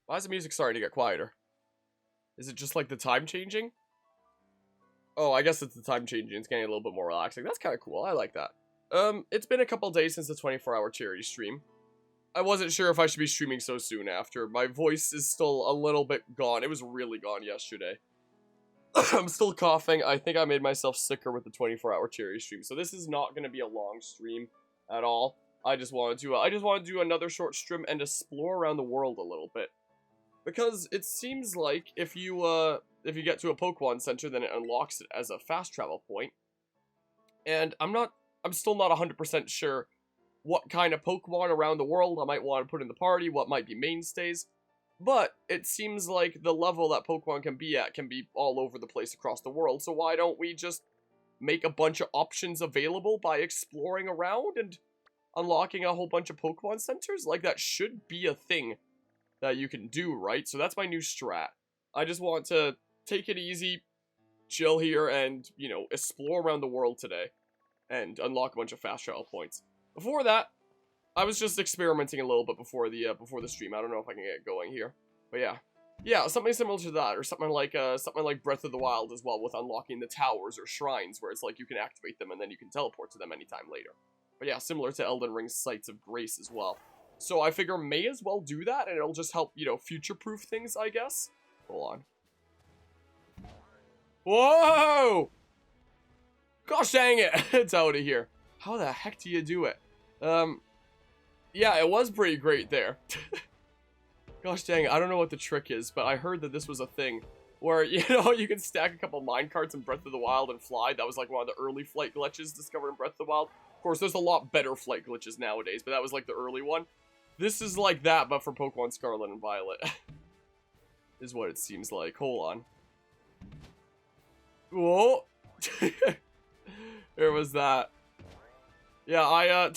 Why is the music starting to get quieter? Is it just like the time changing? Oh, I guess it's the time changing. It's getting a little bit more relaxing. That's kind of cool. I like that. It's been a couple days since the 24-hour charity stream. I wasn't sure if I should be streaming so soon after. My voice is still a little bit gone. It was really gone yesterday. I'm still coughing. I think I made myself sicker with the 24-hour charity stream. So this is not going to be a long stream at all. I just wanted to do another short stream and explore around the world a little bit. Because it seems like if you get to a Pokemon Center, then it unlocks it as a fast travel point. And I'm still not 100% sure what kind of Pokemon around the world I might want to put in the party, what might be mainstays. But it seems like the level that Pokemon can be at can be all over the place across the world. So why don't we just make a bunch of options available by exploring around and unlocking a whole bunch of Pokemon Centers? Like, that should be a thing that you can do, right? So that's my new strat. I just want to take it easy, chill here, and, you know, explore around the world today and unlock a bunch of fast travel points. Before that, I was just experimenting a little bit before the stream. I don't know if I can get it going here, but yeah, something similar to that, or something like Breath of the Wild as well, with unlocking the towers or shrines, where it's like you can activate them and then you can teleport to them anytime later. But yeah, similar to Elden Ring's Sites of Grace as well. So I figure may as well do that, and it'll just help, you know, future-proof things, I guess. Hold on. Whoa! Gosh dang it! It's out of here. How the heck do you do it? Yeah, it was pretty great there. Gosh dang it, I don't know what the trick is, but I heard that this was a thing where, you know, you can stack a couple minecarts in Breath of the Wild and fly. That was like one of the early flight glitches discovered in Breath of the Wild. Of course, there's a lot better flight glitches nowadays, but that was like the early one. This is like that, but for Pokemon Scarlet and Violet. Is what it seems like. Hold on. Whoa! There was that. Yeah,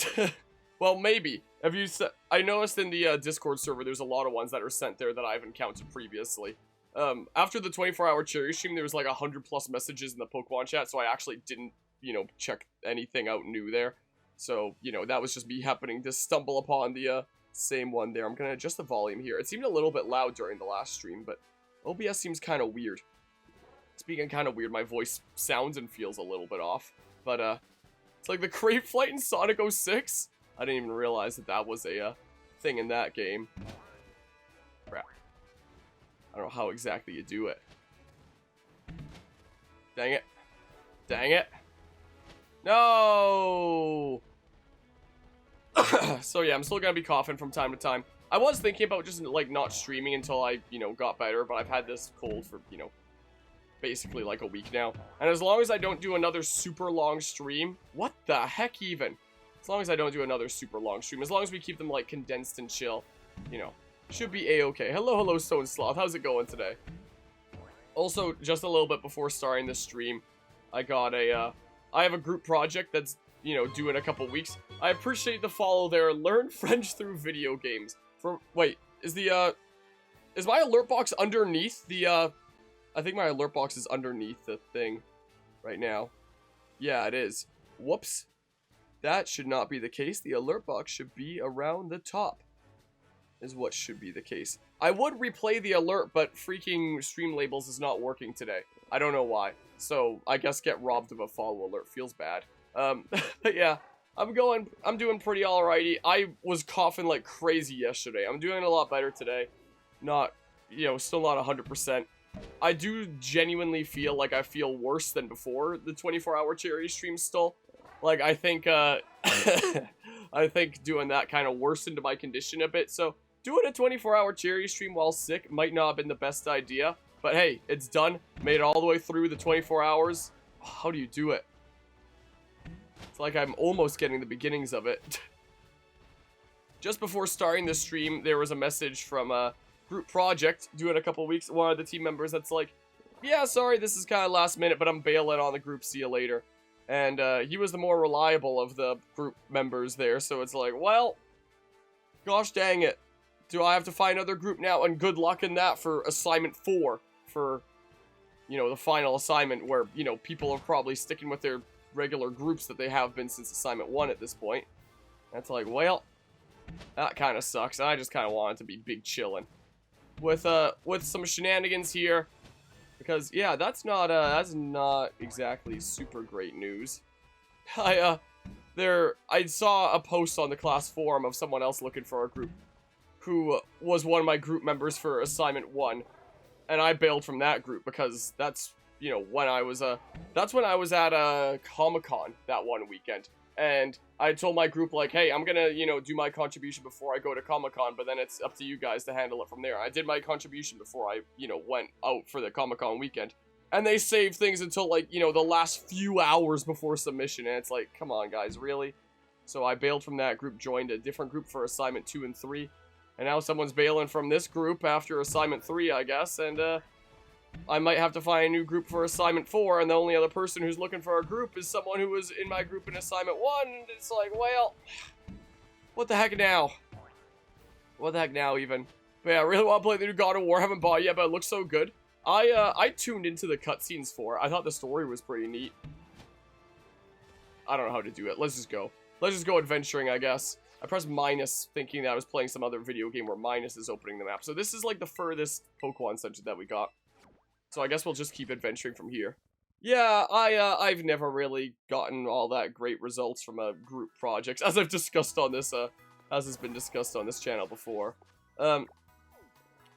well, maybe. Have you I noticed in the Discord server, there's a lot of ones that are sent there that I've encountered previously. After the 24-hour cherry stream, there was like 100+ messages in the Pokemon chat, so I actually didn't, you know, check anything out new there. So, you know, that was just me happening to stumble upon the same one there. I'm gonna adjust the volume here. It seemed a little bit loud during the last stream, but OBS seems kind of weird. Speaking kind of weird, my voice sounds and feels a little bit off. But, it's like the Crave Flight in Sonic 06? I didn't even realize that that was a thing in that game. Crap. I don't know how exactly you do it. Dang it. Dang it. No! So yeah, I'm still gonna be coughing from time to time. I was thinking about just, like, not streaming until I, you know, got better, but I've had this cold for, you know, basically like a week now. And as long as I don't do another super long stream, what the heck even? As long as I don't do another super long stream, as long as we keep them, like, condensed and chill, you know, should be a-okay. Hello, Stone Sloth. How's it going today? Also, just a little bit before starting the stream, I got a, I have a group project that's, you know, due in a couple weeks. I appreciate the follow there. Learn French through video games. Wait, is my alert box underneath the, I think my alert box is underneath the thing right now. Yeah, it is. Whoops. That should not be the case. The alert box should be around the top, is what should be the case. I would replay the alert, but freaking Streamlabels is not working today. I don't know why. So, I guess get robbed of a follow alert feels bad. But yeah, I'm doing pretty alrighty. I was coughing like crazy yesterday. I'm doing a lot better today. Not, you know, still not 100%. I do genuinely feel like I feel worse than before the 24-hour charity stream still. Like, I think, I think doing that kind of worsened my condition a bit, so doing a 24-hour charity stream while sick might not have been the best idea, but hey, it's done. Made it all the way through the 24 hours. How do you do it? It's like I'm almost getting the beginnings of it. Just before starting the stream, there was a message from a group project due in a couple weeks. One of the team members that's like, yeah, sorry, this is kind of last minute, but I'm bailing on the group, see you later. And he was the more reliable of the group members there, so it's like, well, gosh dang it. Do I have to find another group now? And good luck in that for assignment 4, for, you know, the final assignment where, you know, people are probably sticking with their regular groups that they have been since assignment 1 at this point. That's like, well, that kind of sucks. I just kind of wanted to be big chillin'. with some shenanigans here. Because, yeah, that's not exactly super great news. I saw a post on the class forum of someone else looking for a group who was one of my group members for assignment 1, and I bailed from that group because that's, you know, when I was that's when I was at a Comic-Con that one weekend, and I told my group, like, hey, I'm gonna, you know, do my contribution before I go to Comic-Con, but then it's up to you guys to handle it from there. I did my contribution before I, you know, went out for the Comic-Con weekend. And they saved things until, like, you know, the last few hours before submission, and it's like, come on, guys, really? So I bailed from that group, joined a different group for assignment 2 and 3, and now someone's bailing from this group after assignment 3, I guess, and, I might have to find a new group for assignment 4, and the only other person who's looking for a group is someone who was in my group in assignment 1, and it's like, well, what the heck now? What the heck now, even? But yeah, I really want to play the new God of War. I haven't bought it yet, but it looks so good. I tuned into the cutscenes for it. I thought the story was pretty neat. I don't know how to do it. Let's just go. Let's just go adventuring, I guess. I pressed minus thinking that I was playing some other video game where minus is opening the map. So this is like the furthest Pokemon Center that we got. So I guess we'll just keep adventuring from here. Yeah, I've never really gotten all that great results from group projects, as I've discussed on this, as has been discussed on this channel before. But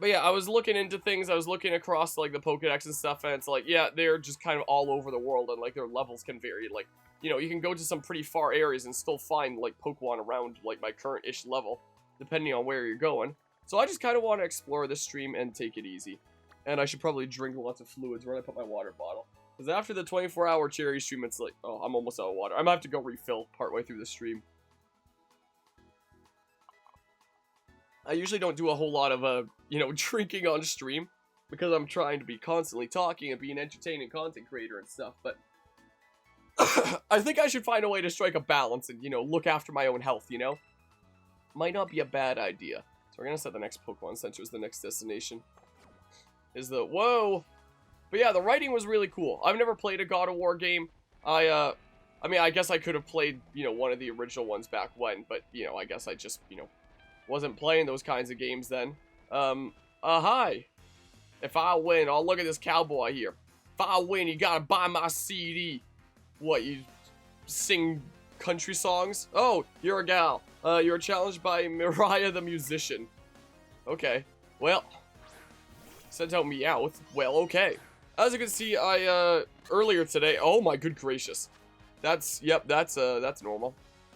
yeah, I was looking into things, I was looking across, like, the Pokédex and stuff, and it's like, yeah, they're just kind of all over the world, and, like, their levels can vary. Like, you know, you can go to some pretty far areas and still find, like, Pokemon around, like, my current-ish level, depending on where you're going. So I just kind of want to explore this stream and take it easy. And I should probably drink lots of fluids where I put my water bottle. Because after the 24-hour cherry stream, it's like, oh, I'm almost out of water. I might have to go refill partway through the stream. I usually don't do a whole lot of, you know, drinking on stream. Because I'm trying to be constantly talking and be an entertaining content creator and stuff. But I think I should find a way to strike a balance and, you know, look after my own health, you know? Might not be a bad idea. So we're going to set the next Pokemon Center as the next destination. Whoa! But yeah, the writing was really cool. I've never played a God of War game. I mean, I guess I could have played, you know, one of the original ones back when, but, you know, I guess I just, you know, wasn't playing those kinds of games then. Hi. If I win, oh, look at this cowboy here. If I win, you gotta buy my CD. What, you sing country songs? Oh, you're a gal. You're challenged by Mariah the musician. Okay. Well, sent out Meowth. Well, okay. As you can see, earlier today, oh my good gracious. That's normal.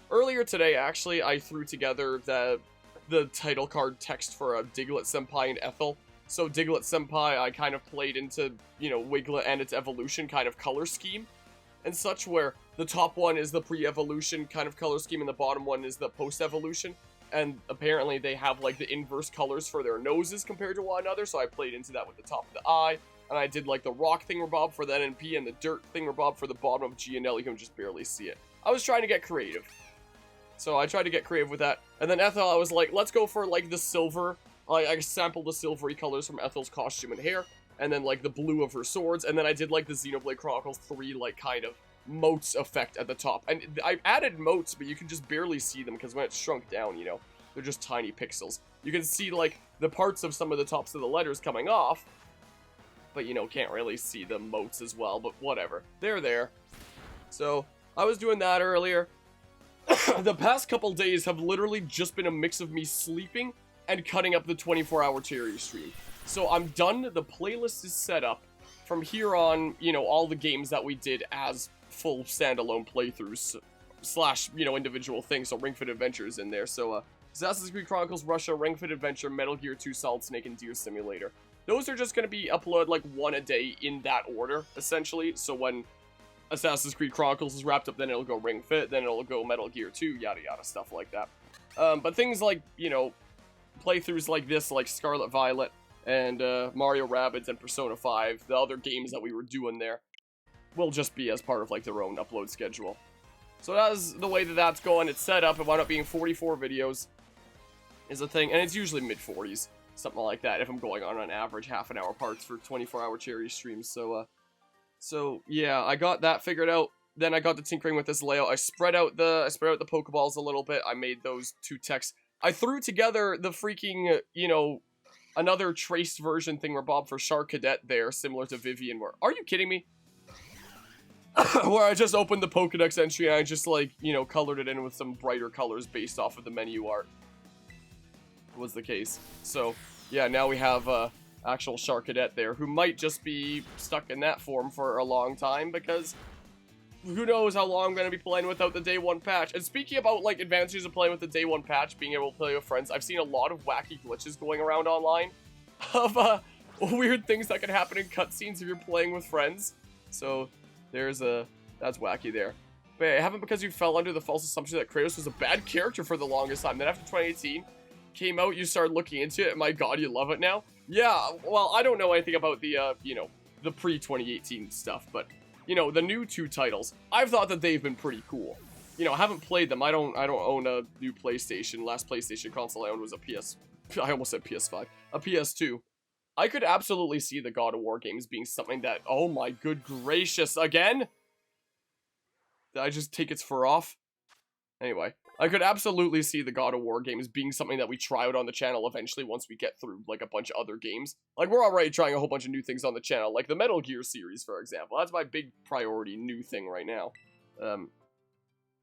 Earlier today, actually, I threw together the title card text for Diglett Senpai and Ethel. So Diglett Senpai, I kind of played into, you know, Wiglet and its evolution kind of color scheme and such, where the top one is the pre-evolution kind of color scheme and the bottom one is the post-evolution. And apparently they have, like, the inverse colors for their noses compared to one another, so I played into that with the top of the eye. And I did, like, the rock thingamabob for the NNP and the dirt thingamabob for the bottom of G and L. You can just barely see it. I was trying to get creative. So I tried to get creative with that. And then Ethel, I was like, let's go for, like, the silver. I sampled the silvery colors from Ethel's costume and hair. And then, like, the blue of her swords. And then I did, like, the Xenoblade Chronicles 3, like, kind of motes effect at the top. And I added motes, but you can just barely see them because when it's shrunk down, you know, they're just tiny pixels. You can see, like, the parts of some of the tops of the letters coming off, but, you know, can't really see the motes as well, but whatever. They're there. So, I was doing that earlier. The past couple days have literally just been a mix of me sleeping and cutting up the 24-hour cherry stream. So, I'm done. The playlist is set up. From here on, you know, all the games that we did as full standalone playthroughs slash, you know, individual things. So Ring Fit Adventure is in there. So Assassin's Creed Chronicles Russia, Ring Fit Adventure, Metal Gear 2 Solid Snake, and Deer Simulator. Those are just going to be uploaded like one a day in that order, essentially. So when Assassin's Creed Chronicles is wrapped up, then it'll go Ring Fit, then it'll go Metal Gear 2, yada yada, stuff like that. But things like, you know, playthroughs like this, like Scarlet Violet, and Mario Rabbids and Persona 5, the other games that we were doing there, will just be as part of, like, their own upload schedule. So that's the way that that's going. It's set up. It wound up being 44 videos is a thing, and it's usually mid-40s, something like that, if I'm going on an average half-an-hour parts for 24-hour cherry streams. So yeah, I got that figured out. Then I got to tinkering with this layout. I spread out the Pokeballs a little bit. I made those two texts. I threw together the freaking, you know, another traced version thingamabob for Shark Cadet there, similar to Vivian. Where, are you kidding me? Where I just opened the Pokedex entry and I just, like, you know, colored it in with some brighter colors based off of the menu art. Was the case. So, yeah, now we have, actual Shark Cadet there, who might just be stuck in that form for a long time, because who knows how long I'm going to be playing without the day one patch. And speaking about, like, advantages of playing with the day one patch, being able to play with friends, I've seen a lot of wacky glitches going around online of, weird things that can happen in cutscenes if you're playing with friends. So, there's that's wacky there. But it happened because you fell under the false assumption that Kratos was a bad character for the longest time. Then after 2018 came out, you started looking into it, and my god, you love it now? Yeah, well, I don't know anything about the, you know, the pre-2018 stuff, but, you know, the new 2 titles, I've thought that they've been pretty cool. You know, I haven't played them. I don't own a new PlayStation. Last PlayStation console I owned was I almost said PS5. A PS2. I could absolutely see the God of War games being something that, oh my good gracious, again? Did I just take its fur off? Anyway, I could absolutely see the God of War games being something that we try out on the channel eventually once we get through, like, a bunch of other games. Like, we're already trying a whole bunch of new things on the channel, like the Metal Gear series, for example. That's my big priority new thing right now.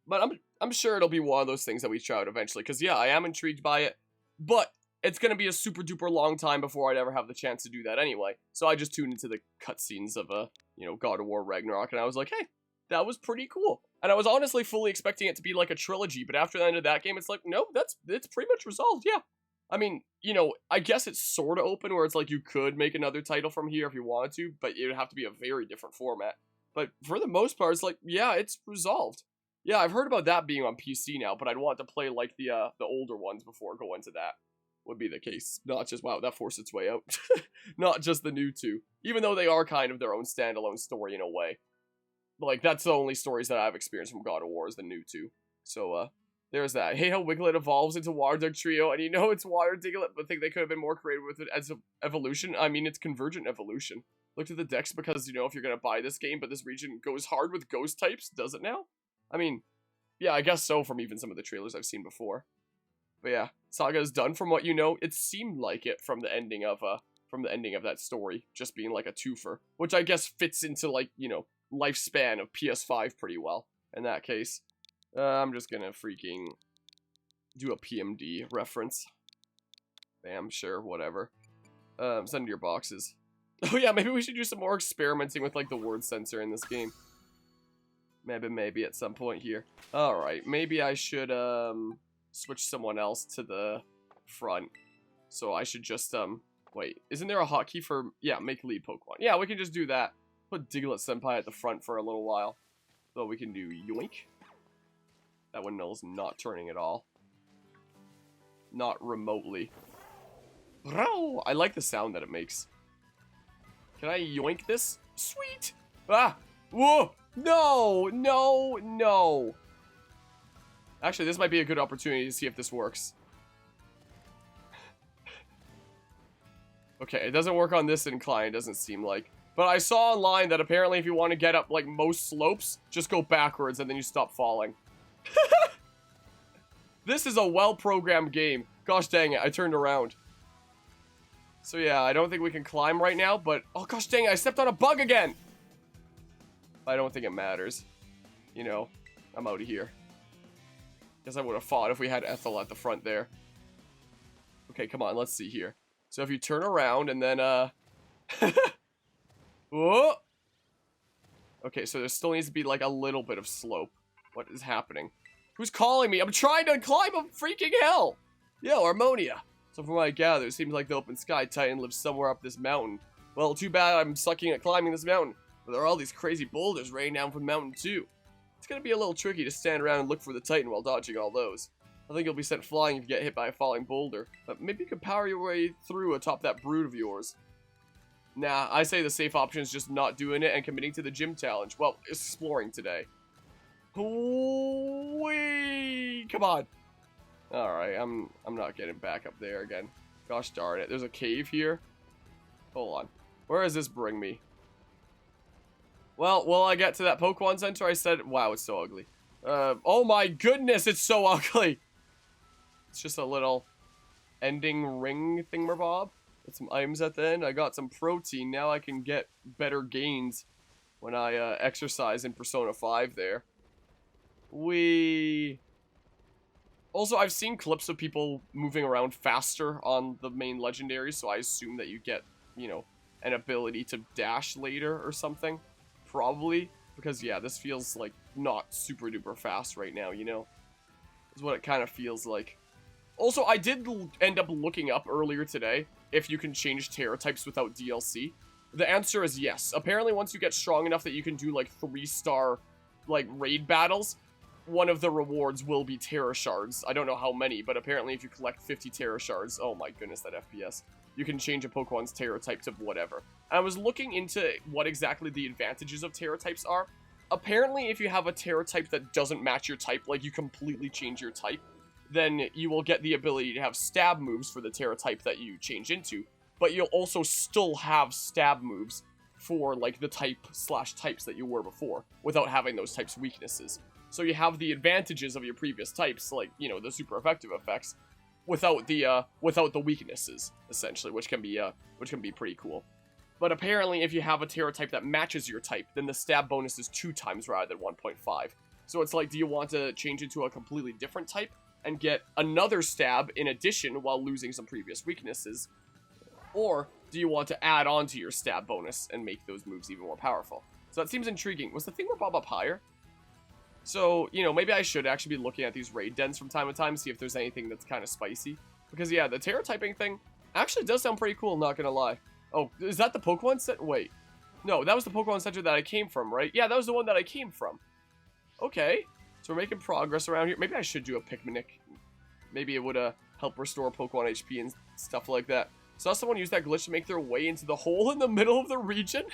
But I'm sure it'll be one of those things that we try out eventually, because, yeah, I am intrigued by it, but it's going to be a super duper long time before I'd ever have the chance to do that anyway. So I just tuned into the cutscenes of, you know, God of War Ragnarok, and I was like, hey, that was pretty cool. And I was honestly fully expecting it to be like a trilogy, but after the end of that game, it's like, no, it's pretty much resolved, yeah. I mean, you know, I guess it's sort of open where it's like you could make another title from here if you wanted to, but it would have to be a very different format. But for the most part, it's like, yeah, it's resolved. Yeah, I've heard about that being on PC now, but I'd want to play like the older ones before going to that. Would be the case. Not just, wow, that forced its way out. Not just the new 2. Even though they are kind of their own standalone story in a way. Like, that's the only stories that I've experienced from God of War is the new 2. So, there's that. Hey, how Wiglet evolves into Water Trio, and you know it's Water Diglett, but I think they could have been more creative with it as an evolution. I mean, it's convergent evolution. Looked at the decks because, you know, if you're gonna buy this game, but this region goes hard with ghost types, does it now? I mean, yeah, I guess so from even some of the trailers I've seen before. But yeah, Saga is done from what you know. It seemed like it from the ending of that story, just being like a twofer, which I guess fits into, like, you know, lifespan of PS5 pretty well in that case. I'm just gonna freaking do a PMD reference. Bam, sure, whatever. Send your boxes. Oh yeah, maybe we should do some more experimenting with, like, the word sensor in this game. Maybe at some point here. Alright, maybe I should, switch someone else to the front. So I should just, wait, isn't there a hotkey for, yeah, make lead Pokemon. Yeah, we can just do that. Put Diglett Senpai at the front for a little while. So we can do yoink. That windmill's not turning at all. Not remotely. Bro, I like the sound that it makes. Can I yoink this? Sweet! Ah! Whoa! No! No! No! Actually, this might be a good opportunity to see if this works. Okay, it doesn't work on this incline, it doesn't seem like. But I saw online that apparently if you want to get up, like, most slopes, just go backwards and then you stop falling. This is a well-programmed game. Gosh dang it, I turned around. So yeah, I don't think we can climb right now, but... Oh gosh dang it, I stepped on a bug again! I don't think it matters. You know, I'm out of here. Guess I would have fought if we had Ethel at the front there. Okay, come on, let's see here. So if you turn around and then, Whoa! Okay, so there still needs to be, like, a little bit of slope. What is happening? Who's calling me? I'm trying to climb a freaking hill! Yo, Harmonia! So from what I gather, it seems like the Open Sky Titan lives somewhere up this mountain. Well, too bad I'm sucking at climbing this mountain. But there are all these crazy boulders raining down from the mountain, too. It's gonna be a little tricky to stand around and look for the Titan while dodging all those. I think you'll be sent flying if you get hit by a falling boulder. But maybe you could power your way through atop that brood of yours. Nah, I say the safe option is just not doing it and committing to the gym challenge. Well, exploring today. Whee! Come on. Alright, I'm not getting back up there again. Gosh darn it. There's a cave here. Hold on. Where does this bring me? Well, will I get to that Pokemon Center? I said, wow, it's so ugly. Oh my goodness, it's so ugly. It's just a little ending ring thingamabob. Get some items at the end. I got some protein. Now I can get better gains when I exercise in Persona 5 there. Also, I've seen clips of people moving around faster on the main legendaries, so I assume that you get, you know, an ability to dash later or something. Probably. Because, yeah, this feels, like, not super duper fast right now, you know? Is what it kind of feels like. Also, I did end up looking up earlier today if you can change Terra types without DLC. The answer is yes. Apparently, once you get strong enough that you can do, like, 3-star, like, raid battles, one of the rewards will be Terra Shards. I don't know how many, but apparently if you collect 50 Terra Shards, oh my goodness, that FPS, you can change a Pokemon's Terra type to whatever. And I was looking into what exactly the advantages of Terra types are. Apparently, if you have a Terra type that doesn't match your type, like you completely change your type, then you will get the ability to have stab moves for the Terra type that you change into, but you'll also still have stab moves for, like, the type/types that you were before, without having those types' weaknesses. So you have the advantages of your previous types, like, you know, the super effective effects, without the weaknesses, essentially, which can be pretty cool. But apparently, if you have a Terra type that matches your type, then the stab bonus is 2 times rather than 1.5. So it's like, do you want to change into a completely different type and get another stab in addition while losing some previous weaknesses? Or do you want to add on to your stab bonus and make those moves even more powerful? So that seems intriguing. Was the thing where Bob up higher? So, you know, maybe I should actually be looking at these raid dens from time to time, see if there's anything that's kind of spicy. Because, yeah, the Terra typing thing actually does sound pretty cool, not gonna lie. Oh, is that the Pokemon Center? Wait. No, that was the Pokemon Center that I came from, right? Yeah, that was the one that I came from. Okay. So we're making progress around here. Maybe I should do a picnic. Maybe it would help restore Pokemon HP and stuff like that. Saw someone use that glitch to make their way into the hole in the middle of the region.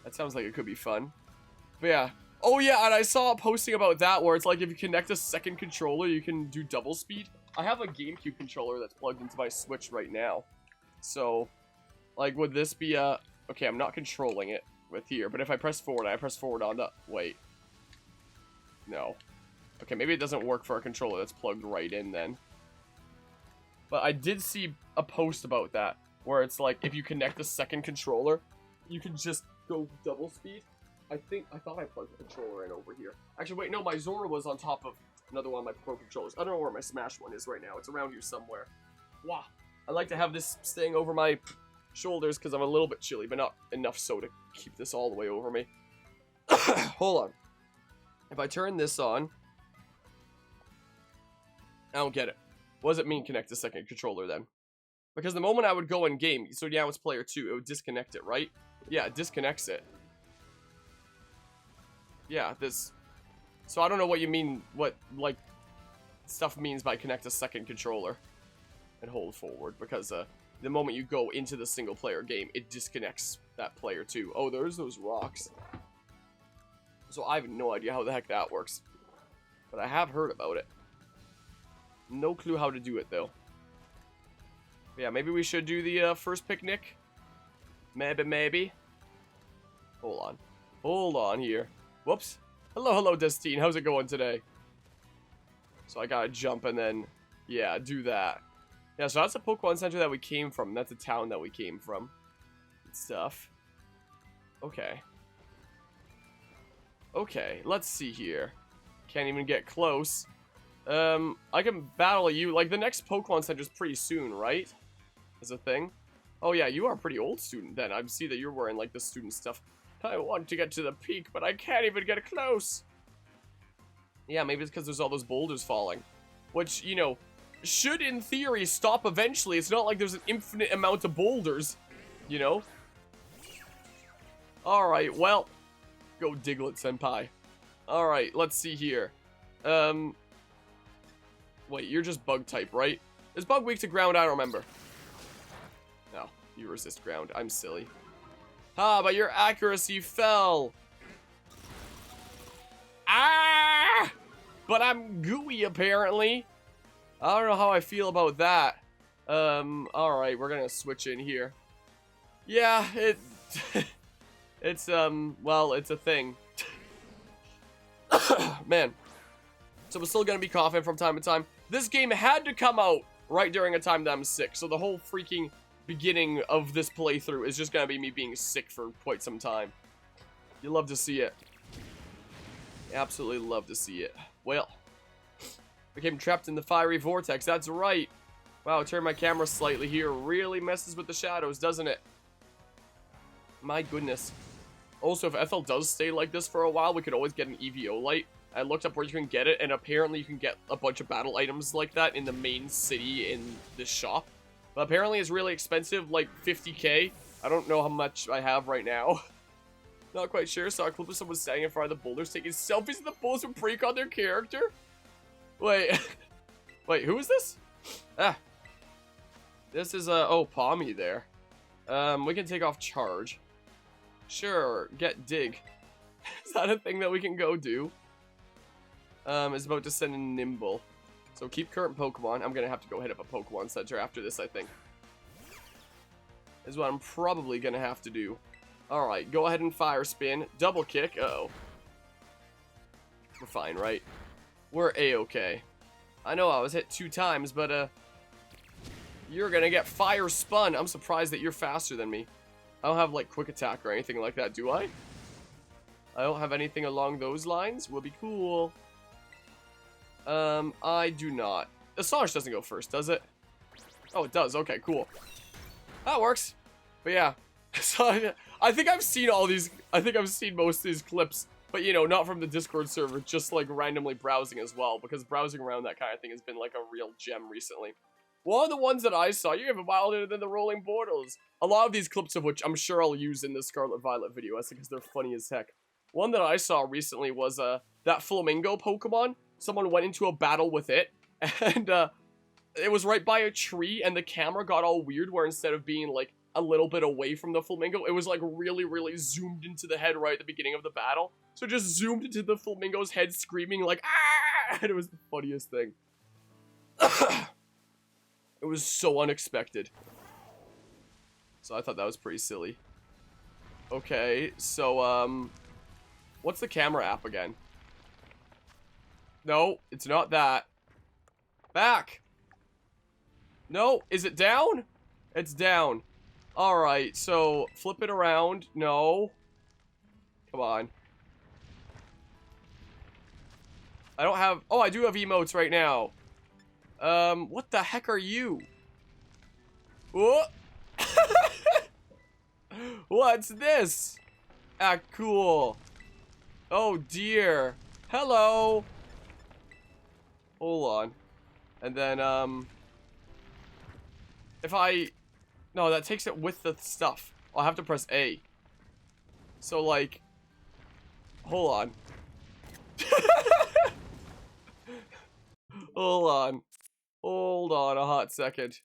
That sounds like it could be fun. But yeah. Oh yeah, and I saw a posting about that where it's like if you connect a second controller, you can do double speed. I have a GameCube controller that's plugged into my Switch right now. So, like, would this be a... Okay, I'm not controlling it with here, but if I press forward on the... Wait. No. Okay, maybe it doesn't work for a controller that's plugged right in then. But I did see a post about that, where it's like, if you connect the second controller, you can just go double speed. I thought I plugged the controller in over here. Actually, wait, no, my Zora was on top of another one of my Pro Controllers. I don't know where my Smash one is right now. It's around here somewhere. Wow. I like to have this staying over my shoulders because I'm a little bit chilly, but not enough so to keep this all the way over me. Hold on. If I turn this on... I don't get it. What does it mean connect the second controller then? Because the moment I would go in game, so now it's player 2, it would disconnect it, right? Yeah, it disconnects it. Yeah, this... So I don't know what you mean, what, like, stuff means by connect a second controller and hold forward, because the moment you go into the single player game, it disconnects that player too. Oh, there's those rocks. So I have no idea how the heck that works, but I have heard about it. No clue how to do it, though. Yeah, maybe we should do the first picnic. Maybe. Hold on here. Whoops. Hello, Destine. How's it going today? So I gotta jump and then, yeah, do that. Yeah, so that's the Pokemon Center that we came from. That's the town that we came from. Good stuff. Okay. Okay, let's see here. Can't even get close. I can battle you. Like, the next Pokemon Center is pretty soon, right? As a thing. Oh, yeah, you are a pretty old student then. I see that you're wearing, like, the student stuff. I want to get to the peak, but I can't even get close. Yeah, maybe it's because there's all those boulders falling. Which, you know, should, in theory, stop eventually. It's not like there's an infinite amount of boulders, you know? Alright, well, go Diglett-senpai. Alright, let's see here. Wait, you're just bug type, right? Is bug weak to ground? I don't remember. No, you resist ground. I'm silly. Ah, but your accuracy fell. Ah! But I'm gooey, apparently. I don't know how I feel about that. Alright, we're gonna switch in here. Yeah, it's, well, it's a thing. Man. So I'm still gonna be coughing from time to time. This game had to come out right during a time that I'm sick. So the whole freaking beginning of this playthrough is just gonna be me being sick for quite some time. You love to see it. Absolutely love to see it. Well, became trapped in the fiery vortex. That's right. Wow, turn my camera slightly here. Really messes with the shadows, doesn't it? My goodness. Also, if Ethel does stay like this for a while, we could always get an EVO light. I looked up where you can get it, and apparently you can get a bunch of battle items like that in the main city in this shop. But apparently it's really expensive, like 50k. I don't know how much I have right now. Not quite sure. Saw a clip of someone standing in front of the boulders taking selfies in the pose with break on their character. Wait. Wait, who is this? Ah. This is, oh, Pommy there. We can take off charge. Sure, get dig. Is that a thing that we can go do? Is about to send in Nimble. So keep current Pokemon. I'm gonna have to go hit up a Pokemon Center after this, I think. Is what I'm probably gonna have to do. Alright, go ahead and fire spin. Double kick. Uh-oh. We're fine, right? We're A-okay. I know I was hit 2 times, but, you're gonna get fire spun. I'm surprised that you're faster than me. I don't have, like, quick attack or anything like that, do I? I don't have anything along those lines. Will be cool. I do not. Astonish doesn't go first, does it? Oh, it does. Okay, cool. That works. But yeah. So, I think I've seen all these. I think I've seen most of these clips. But, you know, not from the Discord server. Just, like, randomly browsing as well. Because browsing around that kind of thing has been, like, a real gem recently. One of the ones that I saw, you're even wilder than the rolling borders. A lot of these clips of which I'm sure I'll use in the Scarlet Violet video. I think because they're funny as heck. One that I saw recently was, that Flamingo Pokemon. Someone went into a battle with it, and, it was right by a tree, and the camera got all weird, where instead of being, like, a little bit away from the Flamingo, it was, like, really, really zoomed into the head right at the beginning of the battle. So it just zoomed into the Flamingo's head, screaming, like, ah! And it was the funniest thing. It was so unexpected. So I thought that was pretty silly. Okay, so, what's the camera app again? No, it's not that. Back! No, is it down? It's down. Alright, so flip it around. No. Come on. I don't have... Oh, I do have emotes right now. What the heck are you? What? What's this? Ah, cool. Oh, dear. Hello. Hold on. And then, if I... No, that takes it with the stuff. I'll have to press A. So, like... Hold on. Hold on. Hold on a hot second.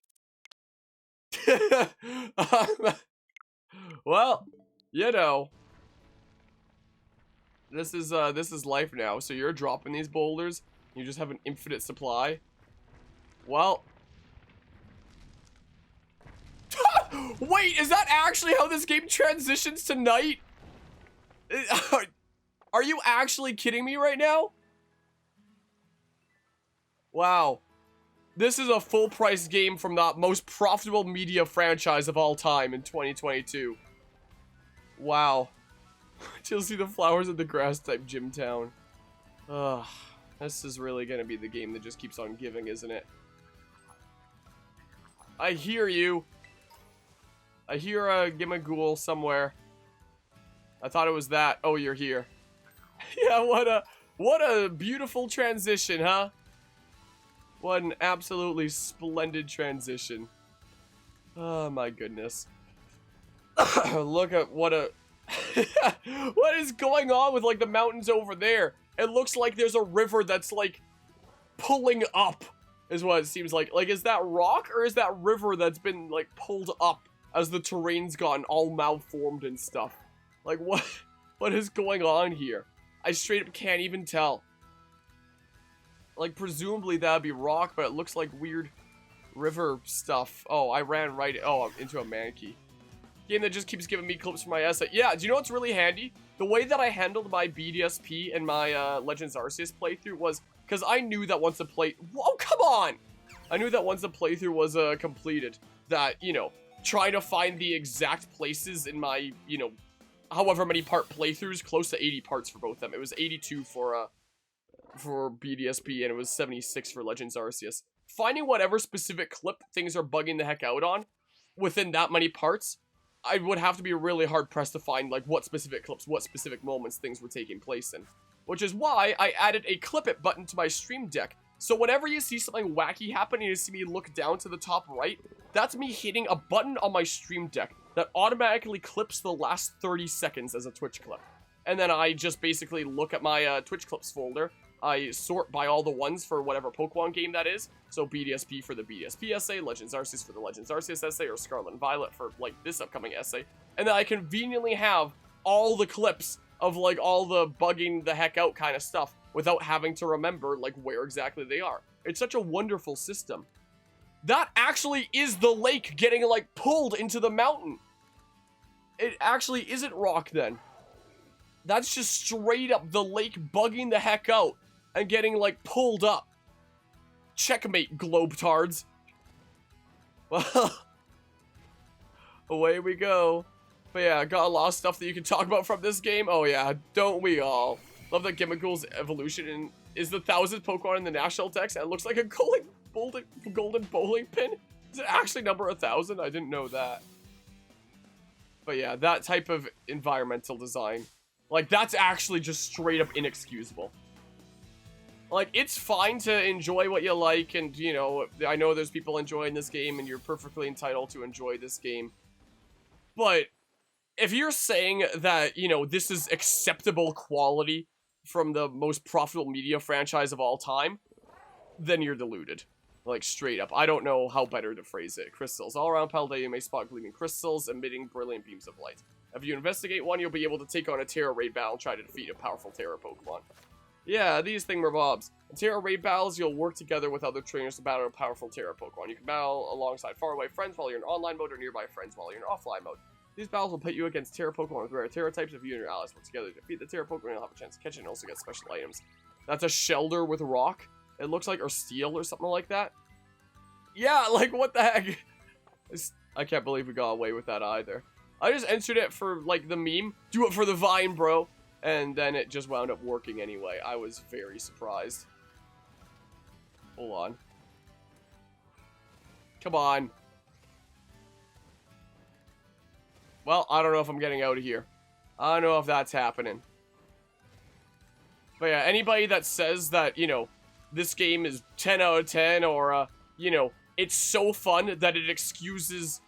Well, you know. This is life now. So you're dropping these boulders. You just have an infinite supply. Well. Wait, is that actually how this game transitions to night? Are you actually kidding me right now? Wow. This is a full-price game from the most profitable media franchise of all time in 2022. Wow. You'll see the flowers of the grass-type gym town. Ugh. This is really gonna be the game that just keeps on giving, isn't it? I hear you. I hear a Gimmighoul somewhere. I thought it was that. Oh, you're here. Yeah, what a beautiful transition, huh? What an absolutely splendid transition. Oh my goodness. Look at what a... What is going on with, like, the mountains over there? It looks like there's a river that's, like, pulling up, is what it seems like. Like, is that rock, or is that river that's been, like, pulled up as the terrain's gotten all malformed and stuff? Like, what is going on here? I straight up can't even tell. Like, presumably that'd be rock, but it looks like weird river stuff. Oh, I ran right... Oh, into a Mankey. Game that just keeps giving me clips for my essay. Yeah, do you know what's really handy? The way that I handled my BDSP and my Legends Arceus playthrough was... Because I knew that once a play... Whoa, come on! I knew that once the playthrough was completed, that, you know, trying to find the exact places in my, you know, however many part playthroughs, close to 80 parts for both of them. It was 82 for BDSP, and it was 76 for Legends Arceus. Finding whatever specific clip things are bugging the heck out on, within that many parts, I would have to be really hard-pressed to find, like, what specific clips, what specific moments things were taking place in. Which is why I added a Clip It button to my stream deck. So whenever you see something wacky happen and you see me look down to the top right, that's me hitting a button on my stream deck that automatically clips the last 30 seconds as a Twitch clip. And then I just basically look at my Twitch clips folder. I sort by all the ones for whatever Pokemon game that is. So BDSP for the BDSP essay, Legends Arceus for the Legends Arceus essay, or Scarlet and Violet for, like, this upcoming essay. And then I conveniently have all the clips of, like, all the bugging the heck out kind of stuff without having to remember, like, where exactly they are. It's such a wonderful system. That actually is the lake getting, like, pulled into the mountain. It actually isn't rock, then. That's just straight up the lake bugging the heck out and getting, like, pulled up. Checkmate, globetards. Well, away we go. But yeah, got a lot of stuff that you can talk about from this game. Oh yeah, don't we all? Love that Gimmighoul's evolution is the 1,000th Pokemon in the national text, and it looks like a golden bowling pin. Is it actually number 1,000? I didn't know that. But yeah, that type of environmental design, like, that's actually just straight up inexcusable. Like, it's fine to enjoy what you like, and, you know, I know there's people enjoying this game, and you're perfectly entitled to enjoy this game. But if you're saying that, you know, this is acceptable quality from the most profitable media franchise of all time, then you're deluded. Like, straight up. I don't know how better to phrase it. Crystals. All around Paldea, you may spot gleaming crystals emitting brilliant beams of light. If you investigate one, you'll be able to take on a Terra Raid battle and try to defeat a powerful Terra Pokemon. Yeah, these thingamabobs. In Terra Raid battles, you'll work together with other trainers to battle a powerful Terra Pokemon. You can battle alongside faraway friends while you're in online mode or nearby friends while you're in offline mode. These battles will put you against Terra Pokemon with rare Terra types. If you and your allies work together to defeat the Terra Pokemon, you'll have a chance to catch it and also get special items. That's a Shelder with rock, it looks like, or steel or something like that. Yeah, like, what the heck? I can't believe we got away with that either. I just entered it for, like, the meme. Do it for the Vine, bro. And then it just wound up working anyway. I was very surprised. Hold on. Come on. Well, I don't know if I'm getting out of here. I don't know if that's happening. But yeah, anybody that says that, you know, this game is 10 out of 10 or, you know, it's so fun that it excuses,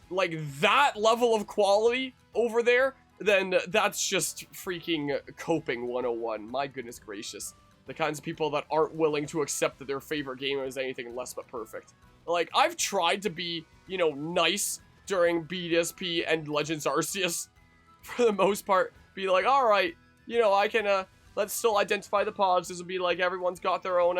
like, that level of quality over there, then that's just freaking coping 101. My goodness gracious. The kinds of people that aren't willing to accept that their favorite game is anything less but perfect. Like, I've tried to be, you know, nice during BDSP and Legends Arceus, for the most part. Be like, alright, you know, I can, let's still identify the positives and be like, everyone's got their own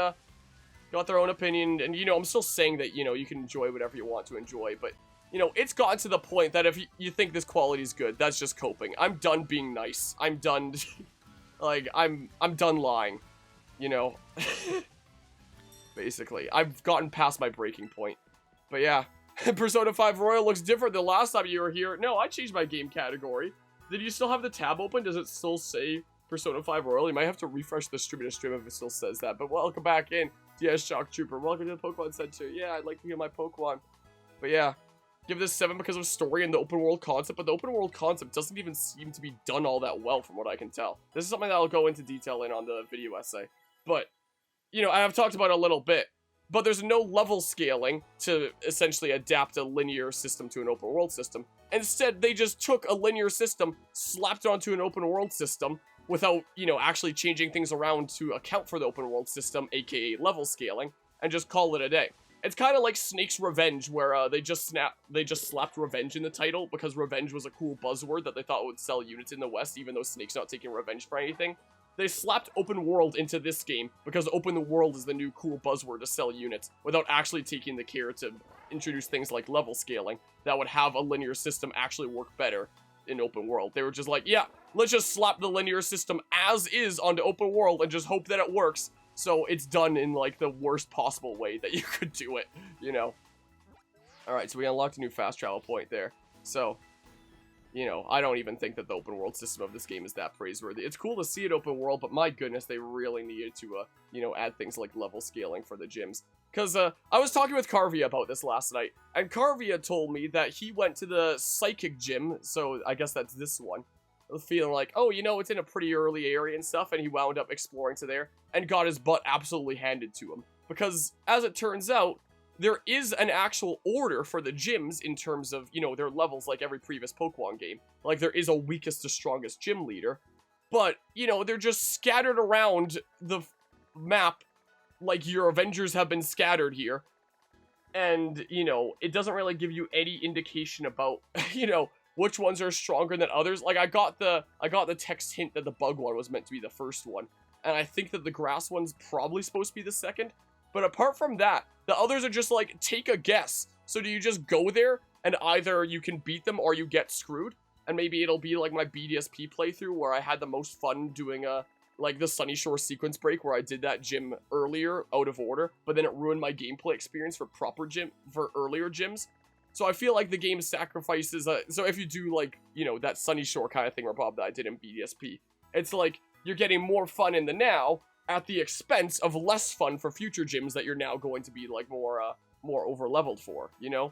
opinion, and, you know, I'm still saying that, you know, you can enjoy whatever you want to enjoy, but, you know, it's gotten to the point that if you think this quality is good, that's just coping. I'm done being nice. I'm done, like, I'm done lying, you know? Basically. I've gotten past my breaking point. But yeah, Persona 5 Royal looks different than last time you were here. No, I changed my game category. Did you still have the tab open? Does it still say Persona 5 Royal? You might have to refresh the stream if it still says that. But welcome back in. Yes, Shock Trooper. Welcome to the Pokemon Center. Yeah, I'd like to get my Pokemon. But yeah, give this 7 because of story and the open world concept. But the open world concept doesn't even seem to be done all that well from what I can tell. This is something that I'll go into detail in on the video essay. But, you know, I have talked about it a little bit. But there's no level scaling to essentially adapt a linear system to an open world system. Instead, they just took a linear system, slapped it onto an open world system, without, you know, actually changing things around to account for the open world system, aka level scaling, and just call it a day. It's kind of like Snake's Revenge, where they just slapped revenge in the title because revenge was a cool buzzword that they thought would sell units in the West, even though Snake's not taking revenge for anything. They slapped open world into this game because open world is the new cool buzzword to sell units, without actually taking the care to introduce things like level scaling that would have a linear system actually work better in open world. They were just like, yeah, let's just slap the linear system as is onto open world and just hope that it works, So it's done in, like, the worst possible way that you could do it, you know? Alright, so we unlocked a new fast travel point there. So, you know, I don't even think that the open world system of this game is that praiseworthy. It's cool to see it open world, but my goodness, they really needed to, you know, add things like level scaling for the gyms. Because, I was talking with Carvia about this last night, and Carvia told me that he went to the Psychic Gym, so I guess that's this one, feeling like, oh, you know, it's in a pretty early area and stuff, and he wound up exploring to there, and got his butt absolutely handed to him. Because, as it turns out, there is an actual order for the gyms in terms of, you know, their levels like every previous Pokemon game. Like, there is a weakest to strongest gym leader, but, you know, they're just scattered around the map like your Avengers have been scattered here. And, you know, it doesn't really give you any indication about, you know, which ones are stronger than others. Like, I got the text hint that the bug one was meant to be the first one. And I think that the grass one's probably supposed to be the second. But apart from that, the others are just like, take a guess. So do you just go there and either you can beat them or you get screwed? And maybe it'll be like my BDSP playthrough where I had the most fun doing like the Sunny Shore sequence break where I did that gym earlier out of order, but then it ruined my gameplay experience for earlier gyms. So I feel like the game sacrifices, so if you do like, you know, that Sunny Shore kind of thing or Bob that I did in BDSP, it's like you're getting more fun in the now at the expense of less fun for future gyms that you're now going to be like more over leveled for, you know?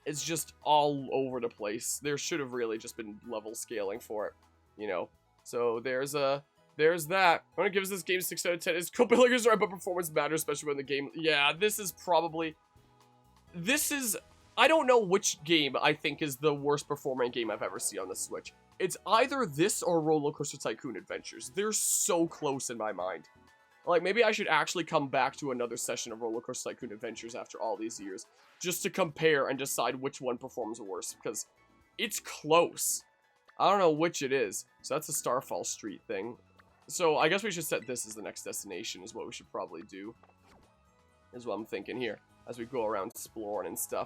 It's just all over the place. There should have really just been level scaling for it, you know? So there's that. I'm gonna give this game 6 out of 10. Is Copiligers right, but performance matters, especially when the game... Yeah, this is probably... I don't know which game I think is the worst performing game I've ever seen on the Switch. It's either this or Roller Coaster Tycoon Adventures. They're so close in my mind. Like, maybe I should actually come back to another session of Roller Coaster Tycoon Adventures after all these years, just to compare and decide which one performs worse, because it's close. I don't know which it is. So that's a Starfall Street thing. So I guess we should set this as the next destination is what we should probably do. Is what I'm thinking here, as we go around exploring and stuff.